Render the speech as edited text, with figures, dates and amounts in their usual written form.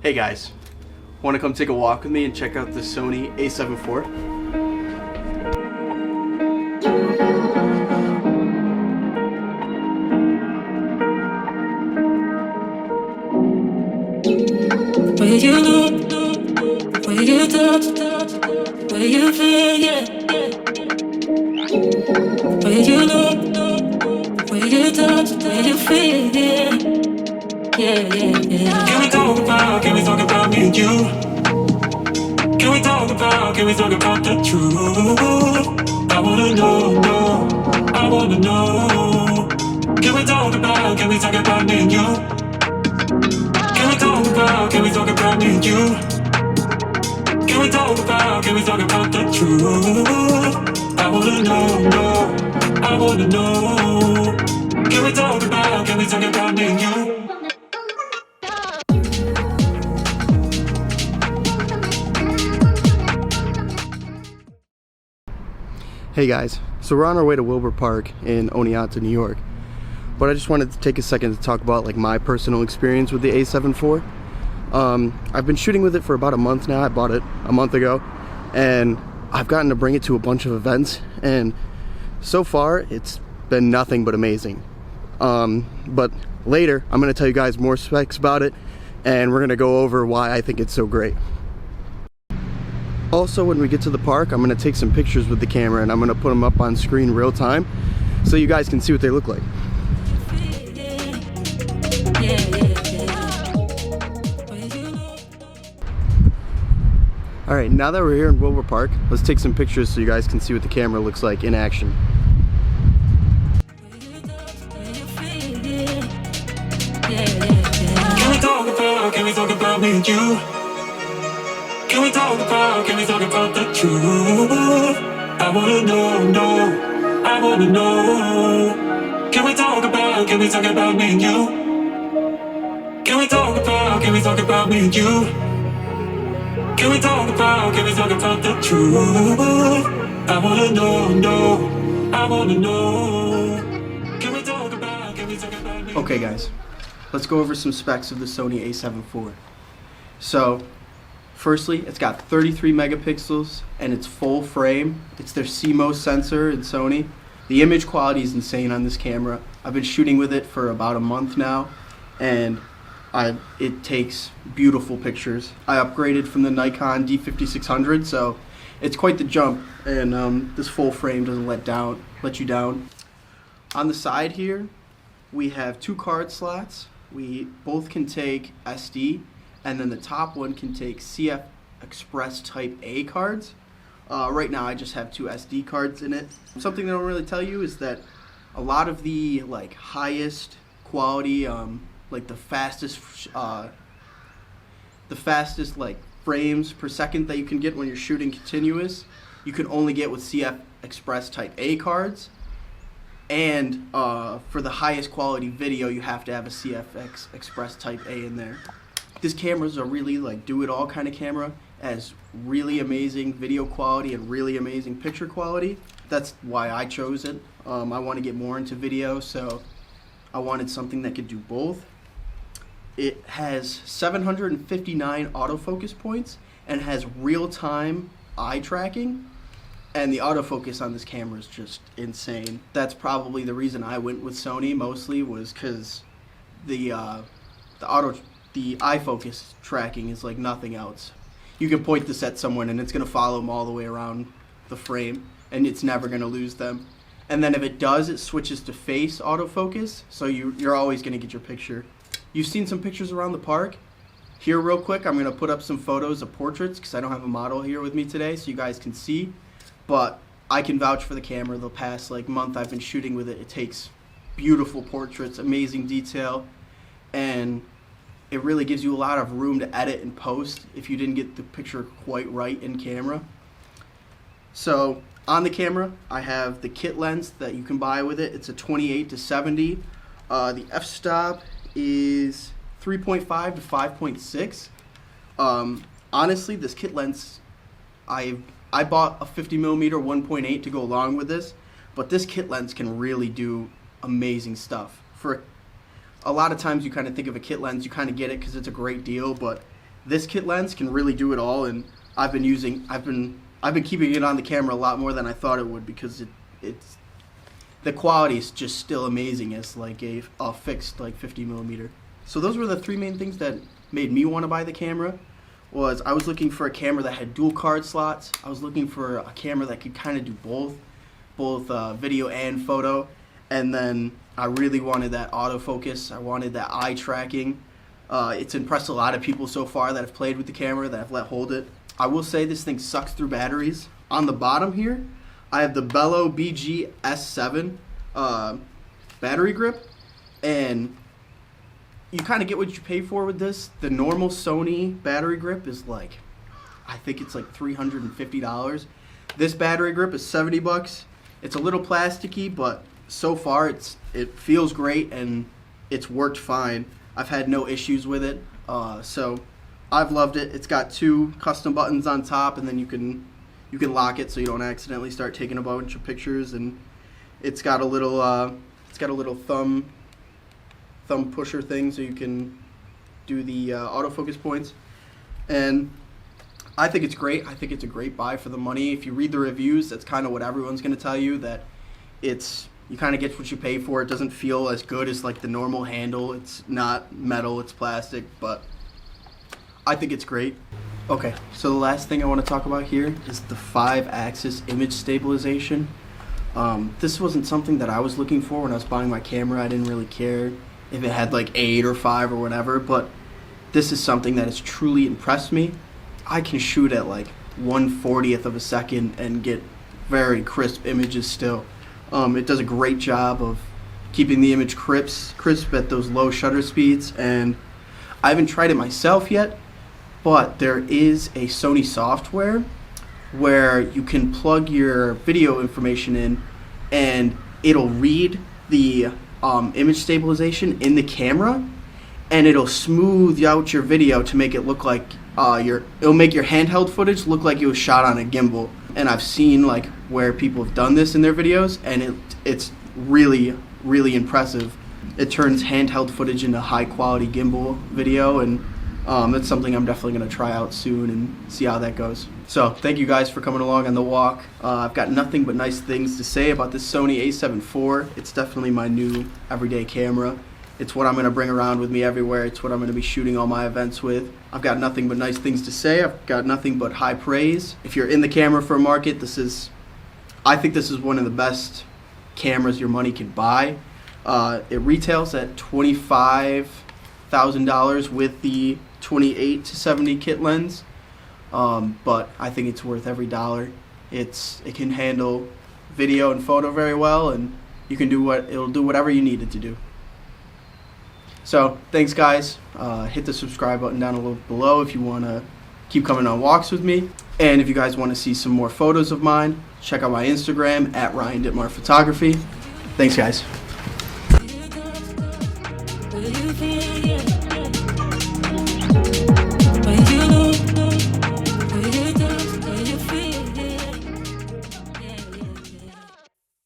Hey guys, want to come take a walk with me and check out the Sony A7IV? Where you look, where you touch, where you feel, yeah. Where you look, where you touch, where you feel, yeah. Yeah, yeah, yeah. Can we talk about me and you? Can we talk about the truth? I wanna know, I wanna know. Can we talk about me and you? Can we talk about me and you? Can we talk about the truth? I wanna know, I wanna know. Can we talk about me and you? Hey guys, so we're on our way to Wilbur Park in Oneonta, New York. But I just wanted to take a second to talk about my personal experience with the A7IV. I've been shooting with it for about a month now. I bought it a month ago, and I've gotten to bring it to a bunch of events, and so far it's been nothing but amazing. But later I'm going to tell you guys more specs about it, and we're going to go over why I think it's so great. Also, when we get to the park, I'm going to take some pictures with the camera, and I'm going to put them up on screen real time so you guys can see what they look like. Alright, now that we're here in Wilbur Park, let's take some pictures so you guys can see what the camera looks like in action. Can we talk about me and you? Can we talk about the truth? I wanna know, I wanna know. Can we talk about me and you? Can we talk about me and you? Can we talk about the truth? I wanna know, I wanna know. Can we talk about me? Okay guys, let's go over some specs of the Sony A7IV. So, firstly, it's got 33 megapixels and it's full frame. It's their CMOS sensor in Sony. The image quality is insane on this camera. I've been shooting with it for about a month now, and it takes beautiful pictures. I upgraded from the Nikon D5600, so it's quite the jump, and this full frame doesn't let you down. On the side here, we have two card slots. We both can take SD, and then the top one can take CF Express Type A cards. Right now I just have two SD cards in it. Something they don't really tell you is that a lot of the highest quality, the fastest frames per second that you can get when you're shooting continuous, you can only get with CF Express Type A cards. And for the highest quality video, you have to have a CF Express Type A in there. This camera's a really do-it-all kind of camera. It has really amazing video quality and really amazing picture quality. That's why I chose it. I want to get more into video, so I wanted something that could do both. It has 759 autofocus points and has real-time eye tracking, and the autofocus on this camera is just insane. That's probably the reason I went with Sony mostly, was because the eye focus tracking is like nothing else. You can point this at someone and it's going to follow them all the way around the frame, and it's never going to lose them. And then if it does, it switches to face autofocus, so you're always going to get your picture. You've seen some pictures around the park. Here real quick, I'm going to put up some photos of portraits because I don't have a model here with me today so you guys can see. But I can vouch for the camera. The past month I've been shooting with it. It takes beautiful portraits, amazing detail, and it really gives you a lot of room to edit and post if you didn't get the picture quite right in camera. So on the camera, I have the kit lens that you can buy with it. It's a 28-70. The f-stop is 3.5 to 5.6. Honestly, this kit lens, I bought a 50mm 1.8 to go along with this, but this kit lens can really do amazing stuff. For a lot of times you kind of think of a kit lens, you kind of get it because it's a great deal, but This kit lens can really do it all, and I've been keeping it on the camera a lot more than I thought it would, because it's the quality is just still amazing as like a fixed like 50mm. So those were the three main things that made me want to buy the camera. Was I was looking for a camera that had dual card slots. I was looking for a camera that could kind of do both video and photo, and then I really wanted that autofocus. I wanted that eye tracking. It's impressed a lot of people so far that have played with the camera, that have let hold it. I will say this thing sucks through batteries. On the bottom here, I have the Bello BG S7 battery grip, and you kind of get what you pay for with this. The normal Sony battery grip is like, I think it's like $350. This battery grip is $70. It's a little plasticky, but so far it feels great and it's worked fine. I've had no issues with it, so I've loved it. It's got 2 custom buttons on top, and then you can lock it so you don't accidentally start taking a bunch of pictures. And it's got a little thumb pusher thing so you can do the autofocus points. And I think it's great. I think it's a great buy for the money. If you read the reviews, that's kind of what everyone's going to tell you, that you kind of get what you pay for. It doesn't feel as good as like the normal handle. It's not metal, it's plastic, but I think it's great. Okay, so the last thing I want to talk about here is the 5-axis image stabilization. This wasn't something that I was looking for when I was buying my camera. I didn't really care if it had like 8 or 5 or whatever, but this is something that has truly impressed me. I can shoot at like 1/40th of a second and get very crisp images still. It does a great job of keeping the image crisp at those low shutter speeds, and I haven't tried it myself yet, but there is a Sony software where you can plug your video information in and it'll read the image stabilization in the camera, and it'll smooth out your video to make it look like it'll make your handheld footage look like it was shot on a gimbal. And I've seen like where people have done this in their videos, and it's really, really impressive. It turns handheld footage into high quality gimbal video, and that's something I'm definitely going to try out soon and see how that goes. So thank you guys for coming along on the walk. I've got nothing but nice things to say about this Sony A7IV. It's definitely my new everyday camera. It's what I'm going to bring around with me everywhere. It's what I'm going to be shooting all my events with. I've got nothing but nice things to say. I've got nothing but high praise. If you're in the camera for a market, I think this is one of the best cameras your money can buy. It retails at $25,000 with the 28 to 70 kit lens, but I think it's worth every dollar. It can handle video and photo very well, and it'll do whatever you need it to do. So thanks guys. Hit the subscribe button down a little below if you want to keep coming on walks with me, and if you guys want to see some more photos of mine, check out my Instagram at Ryan Dittmar Photography. Thanks guys.